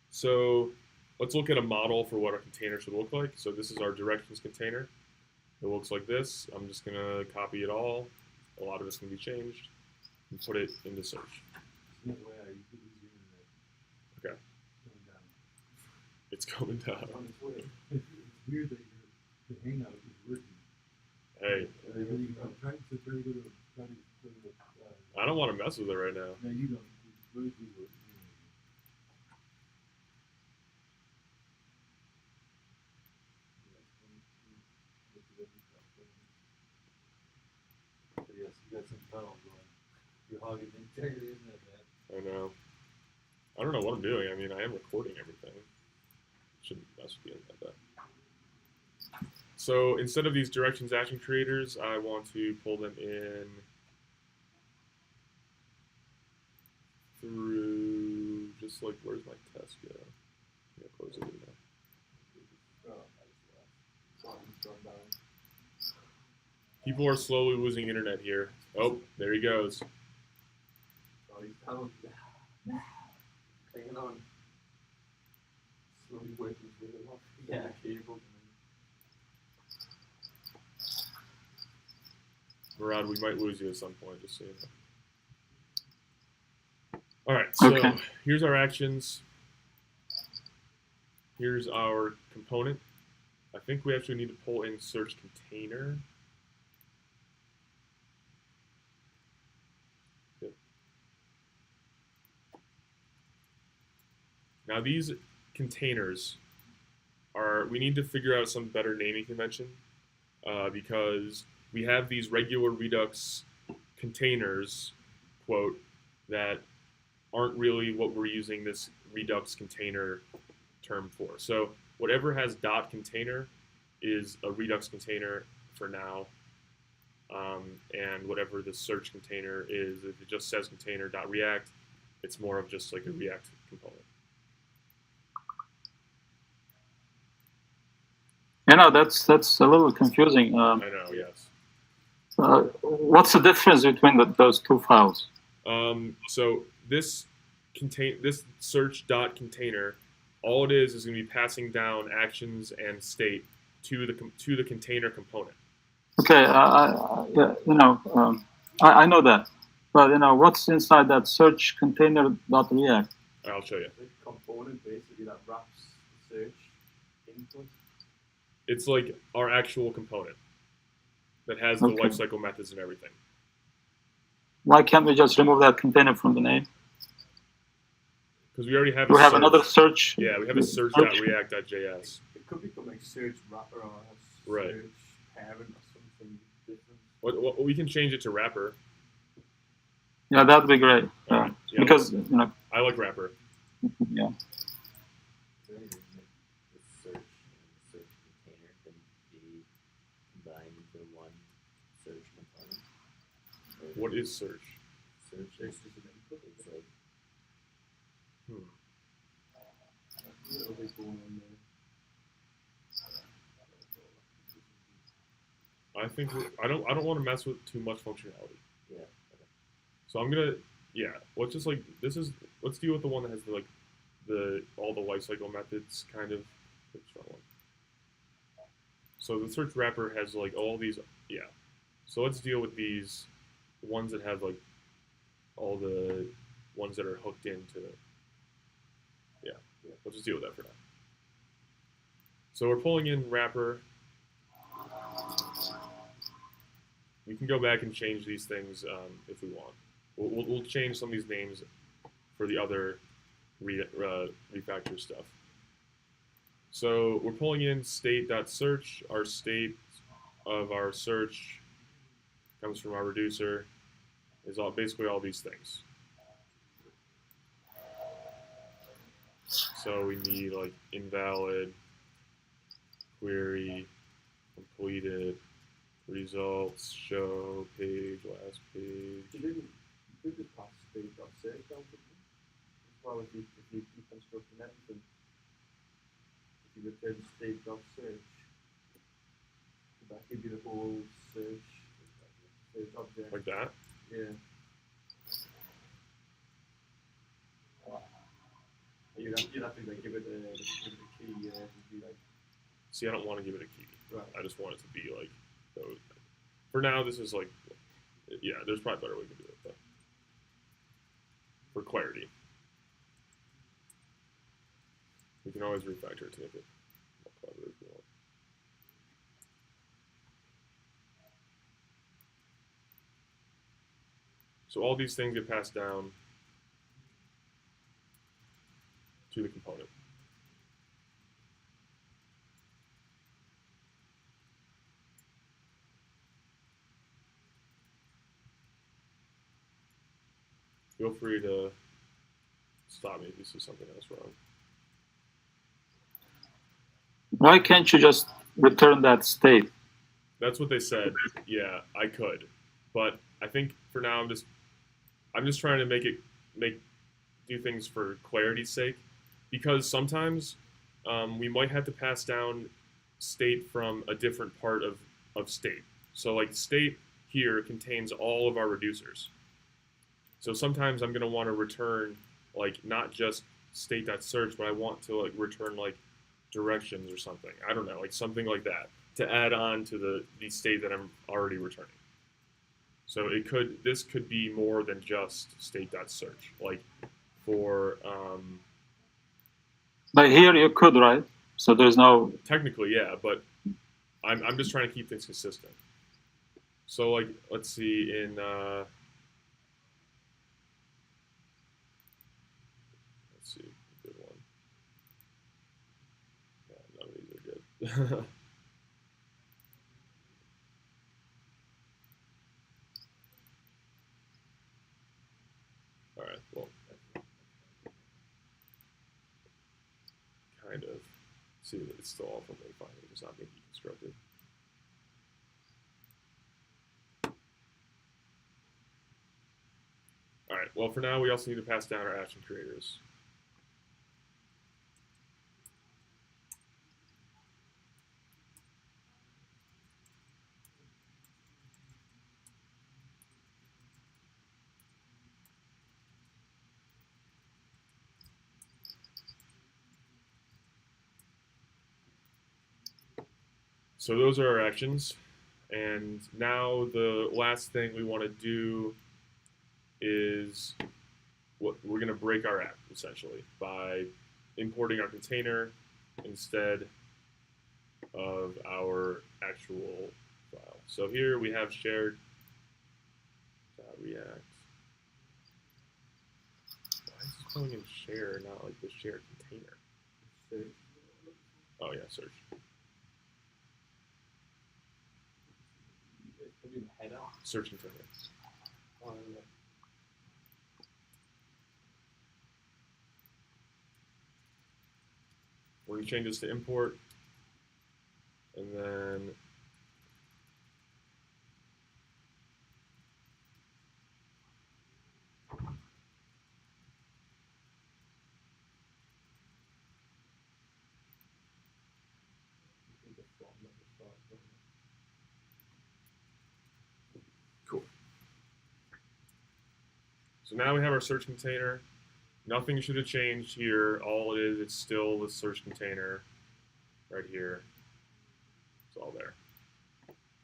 [SPEAKER 1] So let's look at a model for what our container should look like. So this is our directions container. It looks like this. I'm just going to copy it all. A lot of it's going to be changed, and put it into search. Okay. It's coming down.
[SPEAKER 4] It's weird that the Hangout is working.
[SPEAKER 1] Hey. I don't want to mess with it right now.
[SPEAKER 4] No, you don't. It's working. Yes, you got some tunnel going. You're hogging the entire internet, man.
[SPEAKER 1] I know. I don't know what I'm doing. I mean, I am recording everything. Shouldn't mess with the internet that. So instead of these directions action creators, I want to pull them in through just like, where's my test go? Yeah, close it in there. People are slowly losing internet here. Oh, there he goes.
[SPEAKER 3] Oh, he's down. Hanging on. Slowly working his way off. Yeah, cable.
[SPEAKER 1] Murad, we might lose you at some point, just so you know. All right, so here's our actions. Here's our component. I think we actually need to pull in search container. Yep. Now these containers we need to figure out some better naming convention, because we have these regular Redux containers, quote, that aren't really what we're using this Redux container term for. So whatever has dot container is a Redux container for now, and whatever the search container is, if it just says container.react, it's more of just like a React component.
[SPEAKER 2] You know, that's a little confusing.
[SPEAKER 1] I know, yes.
[SPEAKER 2] What's the difference between those two files?
[SPEAKER 1] So this search.container, all it is going to be passing down actions and state to the container component.
[SPEAKER 2] Okay, yeah, you know, I know that, but you know, what's inside that search container.react?
[SPEAKER 1] I'll show you.
[SPEAKER 3] The component basically that wraps the search input.
[SPEAKER 1] It's like our actual component that has the lifecycle methods and everything.
[SPEAKER 2] Why can't we just remove that container from the name?
[SPEAKER 1] Because we already have
[SPEAKER 2] we have another search.
[SPEAKER 1] Yeah, we have a search.react.js.
[SPEAKER 3] It could become like search wrapper or
[SPEAKER 1] right.
[SPEAKER 3] Search parent or something different.
[SPEAKER 1] Well, we can change it to wrapper.
[SPEAKER 2] Yeah, that'd be great.
[SPEAKER 1] Yeah,
[SPEAKER 2] because you know,
[SPEAKER 1] I like wrapper.
[SPEAKER 2] Yeah.
[SPEAKER 3] The search and search container can be combined into one search component.
[SPEAKER 1] What is search?
[SPEAKER 3] Search is an input. It's like
[SPEAKER 1] I think I don't want to mess with too much functionality.
[SPEAKER 3] Yeah.
[SPEAKER 1] So I'm gonna let's just like let's deal with the one that has all the lifecycle methods kind of. Oops, wrong one. So the search wrapper has like all these So let's deal with these ones that have like all the ones that are hooked into We'll just deal with that for now. So we're pulling in wrapper. We can go back and change these things if we want. We'll change some of these names for the other refactor stuff. So we're pulling in state.search. Our state of our search comes from our reducer. Is basically all these things. So we need like invalid, query, completed, results, show, page, last page.
[SPEAKER 3] You could just pass state.search out as well if you keep constructing everything. If you return state.search, that gives you the whole search object.
[SPEAKER 1] Like that?
[SPEAKER 3] Yeah. You'd have to like give it a key. Be like.
[SPEAKER 1] See, I don't want to give it a key.
[SPEAKER 3] Right.
[SPEAKER 1] I just want it to be like those. For now, this is like, yeah. There's probably a better way to do it, but for clarity, we can always refactor it to make it more clever if you want. So all these things get passed down to the component. Feel free to stop me if you see something else wrong.
[SPEAKER 2] Why can't you just return that state?
[SPEAKER 1] That's what they said. Yeah, I could, but I think for now I'm just trying to do things for clarity's sake, because sometimes we might have to pass down state from a different part of state. So like state here contains all of our reducers. So sometimes I'm going to want to return like not just state.search, but I want to like return like directions or something. I don't know, like something like that to add on to the state that I'm already returning. So this could be more than just state.search. Like for
[SPEAKER 2] But here you could, right? So there's no.
[SPEAKER 1] Technically, yeah, but I'm just trying to keep things consistent. So like let's see in let's see, good one. Yeah, none of these are good. All right, well, kind of. See that it's still all from the fine, it's not being deconstructed. All right, well, for now, we also need to pass down our action creators. So those are our actions. And now the last thing we want to do is we're going to break our app, essentially, by importing our container instead of our actual file. So here we have shared.react. Why is this calling in share, not like the shared container?
[SPEAKER 3] Search.
[SPEAKER 1] Oh, yeah, search.
[SPEAKER 3] Header.
[SPEAKER 1] Search container. We're going to change this to import, and then cool. So now we have our search container. Nothing should have changed here. All it is, it's still the search container right here. It's all there.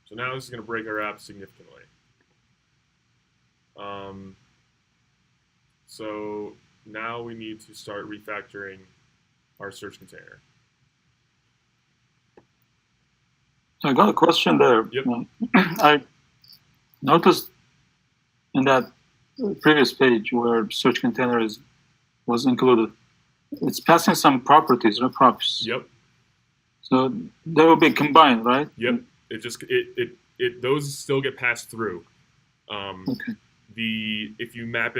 [SPEAKER 1] So now this is going to break our app significantly. So now we need to start refactoring our search container.
[SPEAKER 2] I got a question there.
[SPEAKER 1] Yep.
[SPEAKER 2] I noticed in that previous page where search container was included, it's passing some properties or props.
[SPEAKER 1] Yep.
[SPEAKER 2] So they will be combined, right?
[SPEAKER 1] Yep. Those still get passed through.
[SPEAKER 2] Okay.
[SPEAKER 1] If you map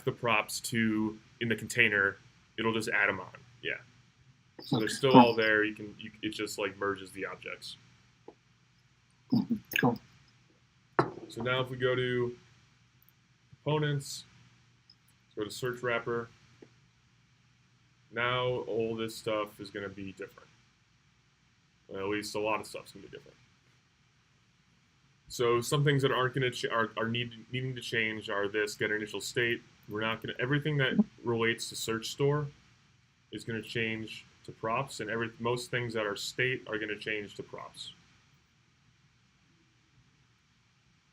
[SPEAKER 1] the props to in the container, it'll just add them on. Yeah. So they're still all there. It just like merges the objects.
[SPEAKER 2] Cool.
[SPEAKER 1] So now if we go to components, go to search wrapper. Now all this stuff is going to be different. Well, at least a lot of stuff's going to be different. So some things that aren't going to are needing to change are this get initial state. We're not going to everything that relates to search store is going to change to props, and most things that are state are going to change to props.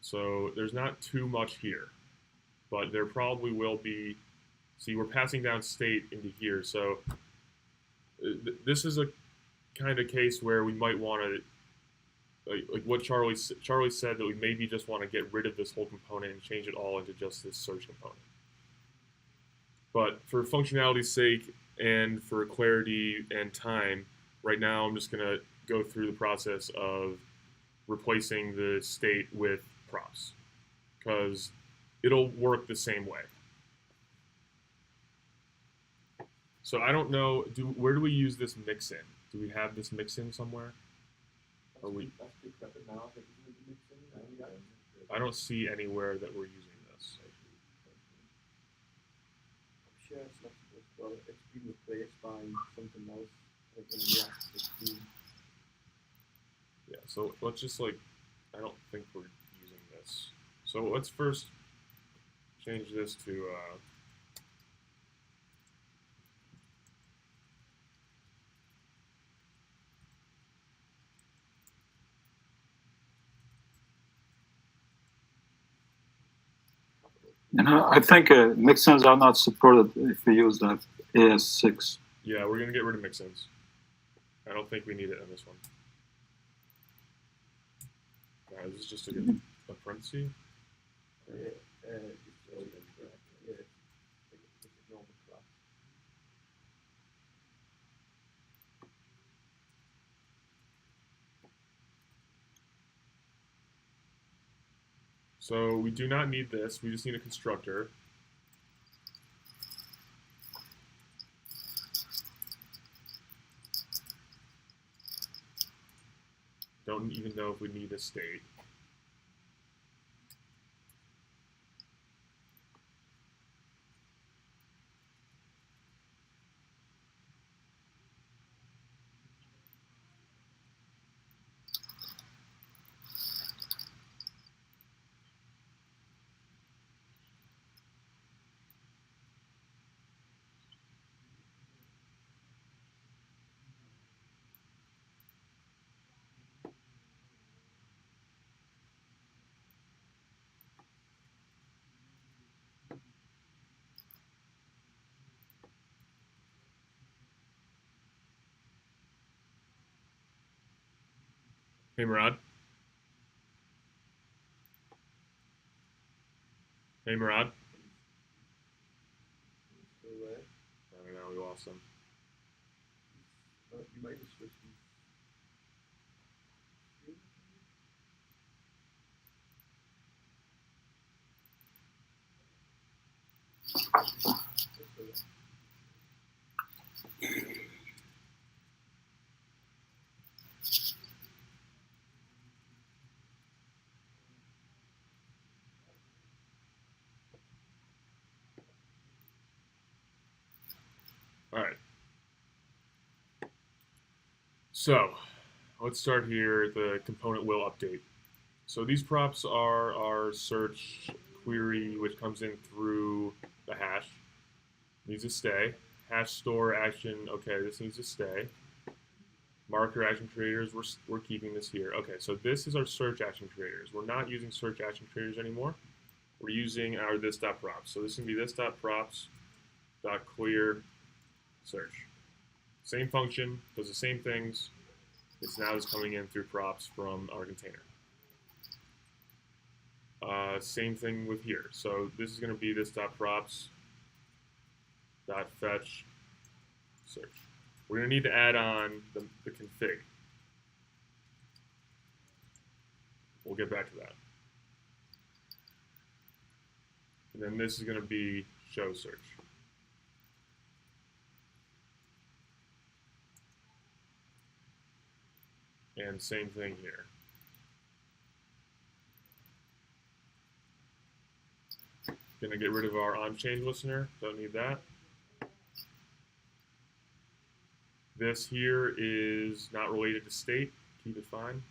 [SPEAKER 1] So there's not too much here, but there probably will be. See, we're passing down state into here, so this is a kind of case where we might want to, like what Charlie said, that we maybe just want to get rid of this whole component and change it all into just this search component. But for functionality's sake and for clarity and time, right now I'm just going to go through the process of replacing the state with props, because it'll work the same way. So I don't know, where do we use this mix in? Do we have this mix in somewhere? Are we? I don't see anywhere that we're using this.
[SPEAKER 3] I'm sure it's not supposed to, well, it's been replaced by something else, like in React 16.
[SPEAKER 1] Yeah, so let's just I don't think we're using this. So let's first change this to
[SPEAKER 2] And I think mixins are not supported if we use that AS6.
[SPEAKER 1] Yeah, we're going to get rid of mixins. I don't think we need it in this one. This is just a parenthesis. So we do not need this. We just need a constructor. Don't even know if we need a state. Hey, Murad. Hey, Murad.
[SPEAKER 3] Still there?
[SPEAKER 1] I don't know, we lost him.
[SPEAKER 3] You might have switched these.
[SPEAKER 1] All right. So let's start here. The component will update. So these props are our search query, which comes in through the hash. Needs to stay. Hash store action. Okay, this needs to stay. Marker action creators. We're keeping this here. Okay, so this is our search action creators. We're not using search action creators anymore. We're using our this.props. So this is gonna be this.props.clear search. Same function, does the same things. It's now just coming in through props from our container. Same thing with here. So this is going to be this dot props dot fetch search. We're going to need to add on the config. We'll get back to that. And then this is going to be show search. And same thing here. Going to get rid of our on-change listener. Don't need that. This here is not related to state. Keep it fine.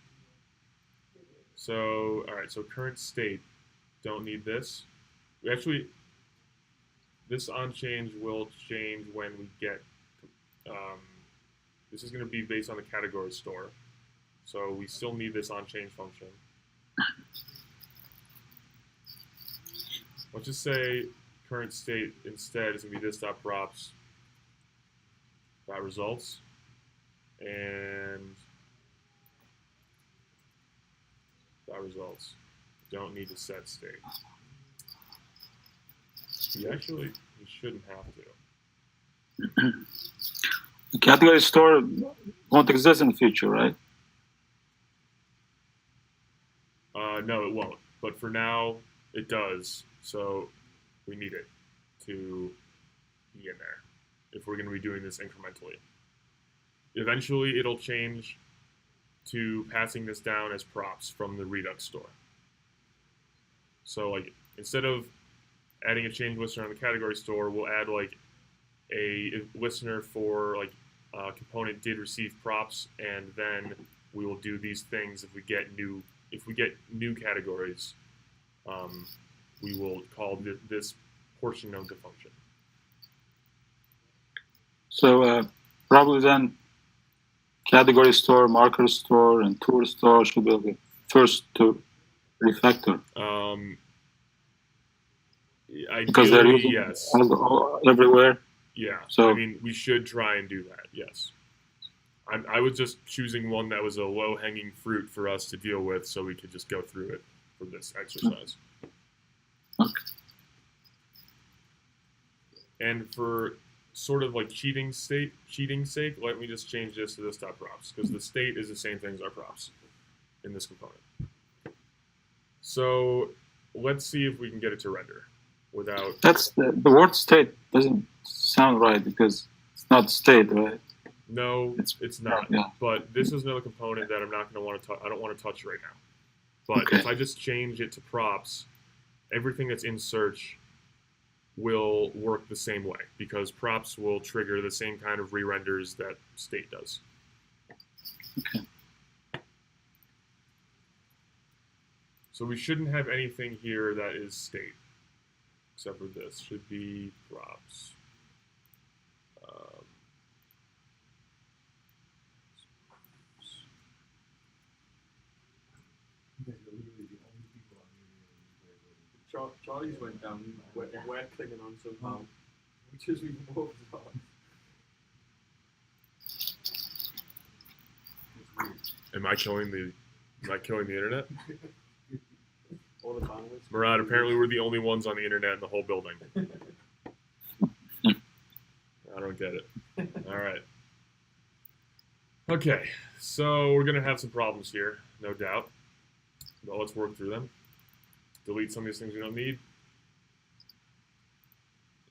[SPEAKER 1] So, all right, so current state. Don't need this. We actually, this on-change will change when we get, this is going to be based on the category store. So we still need this on-change function. Let's just say current state instead is going to be this dot props dot results and dot results. Don't need to set state. You shouldn't have to.
[SPEAKER 2] The category store won't exist in the future, right?
[SPEAKER 1] No, it won't. But for now, it does. So we need it to be in there if we're going to be doing this incrementally. Eventually, it'll change to passing this down as props from the Redux store. So like instead of adding a change listener on the category store, we'll add like a listener for like component did receive props, and then we will do these things if we get new categories. We will call this portion of the function.
[SPEAKER 2] So probably then category store, marker store, and tool store should be the first to refactor. Because they're using
[SPEAKER 1] yes.
[SPEAKER 2] Everywhere.
[SPEAKER 1] Yeah,
[SPEAKER 2] so
[SPEAKER 1] I mean, we should try and do that, yes. I was just choosing one that was a low-hanging fruit for us to deal with so we could just go through it for this exercise.
[SPEAKER 2] Okay.
[SPEAKER 1] And for sort of like cheating sake, let me just change this to this dot props, because the state is the same thing as our props in this component. So let's see if we can get it to render without...
[SPEAKER 2] That's the word state doesn't sound right because it's not state, right?
[SPEAKER 1] No, it's not.
[SPEAKER 2] Yeah.
[SPEAKER 1] But this is another component that I'm not going to want to touch. I don't want to touch right now. But
[SPEAKER 2] okay.
[SPEAKER 1] If I just change it to props, everything that's in search will work the same way, because props will trigger the same kind of re-renders that state does.
[SPEAKER 2] Okay.
[SPEAKER 1] So we shouldn't have anything here that is state, except for this. Should be props.
[SPEAKER 3] Charlie's went down. We're clinging on somehow, which is even more bizarre.
[SPEAKER 1] Am I killing the internet?
[SPEAKER 3] All the bandwidth.
[SPEAKER 1] Murad, apparently we're the only ones on the internet in the whole building. I don't get it. All right. Okay, so we're going to have some problems here, no doubt. But let's work through them. Delete some of these things we don't need.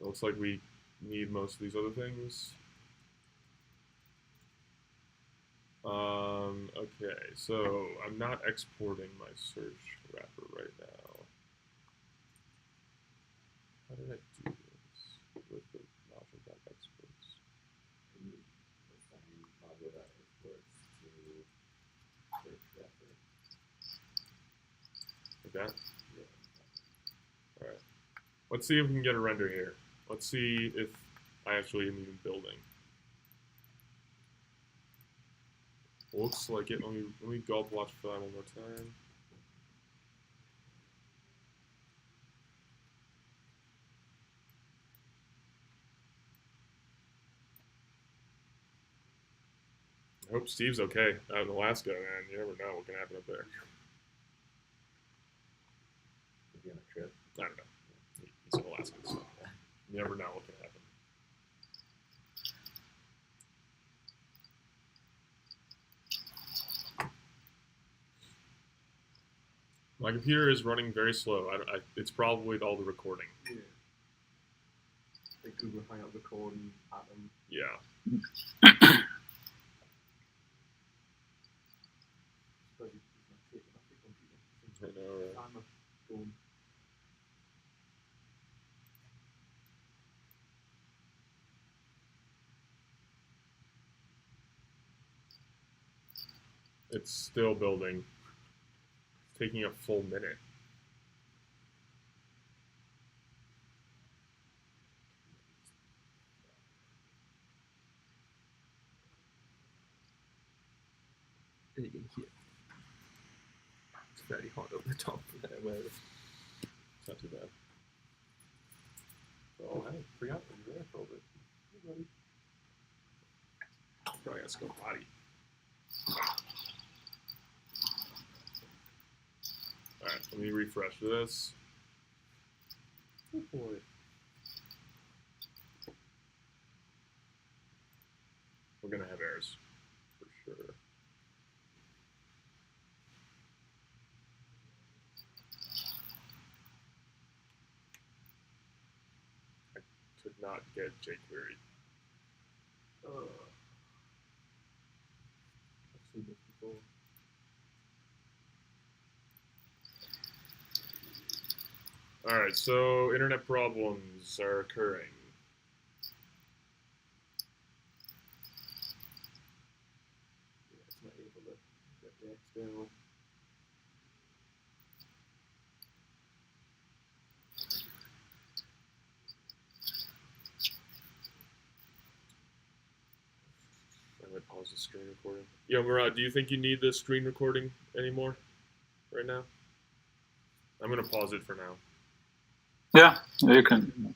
[SPEAKER 1] It looks like we need most of these other things. Okay, so I'm not exporting my search wrapper right now. How did I do this with the module.exports? Like that? All right. Let's see if we can get a render here. Let's see if I actually am even building. Looks like it. Let me gulp watch for that one more time. I hope Steve's okay out in Alaska, man. You never know what can happen up there.
[SPEAKER 4] Could be on a trip.
[SPEAKER 1] I don't know. He's in Alaska, so you never know what can happen. My computer is running very slow. It's probably all the recording.
[SPEAKER 3] Yeah. The Google Hangout recording Atom.
[SPEAKER 1] Yeah.
[SPEAKER 3] Suppose it's not taking off the computer.
[SPEAKER 1] I know, right?
[SPEAKER 3] Timer going.
[SPEAKER 1] It's still building. It's taking a full minute.
[SPEAKER 3] And you can hear it's very hot up the top there. Where
[SPEAKER 1] It's not too bad.
[SPEAKER 3] oh, hey, forgot to be there for a bit.
[SPEAKER 1] Probably gotta go potty. Alright, let me refresh this.
[SPEAKER 3] Oh boy.
[SPEAKER 1] We're gonna have errors. For sure. I could not get jQuery.
[SPEAKER 3] I've seen this before.
[SPEAKER 1] Alright, so internet problems are occurring.
[SPEAKER 3] Yeah, it's not able to get the external.
[SPEAKER 1] I'm gonna pause the screen recording. Yo, Murad, do you think you need this screen recording anymore? Right now? I'm gonna pause it for now.
[SPEAKER 2] Yeah, you can.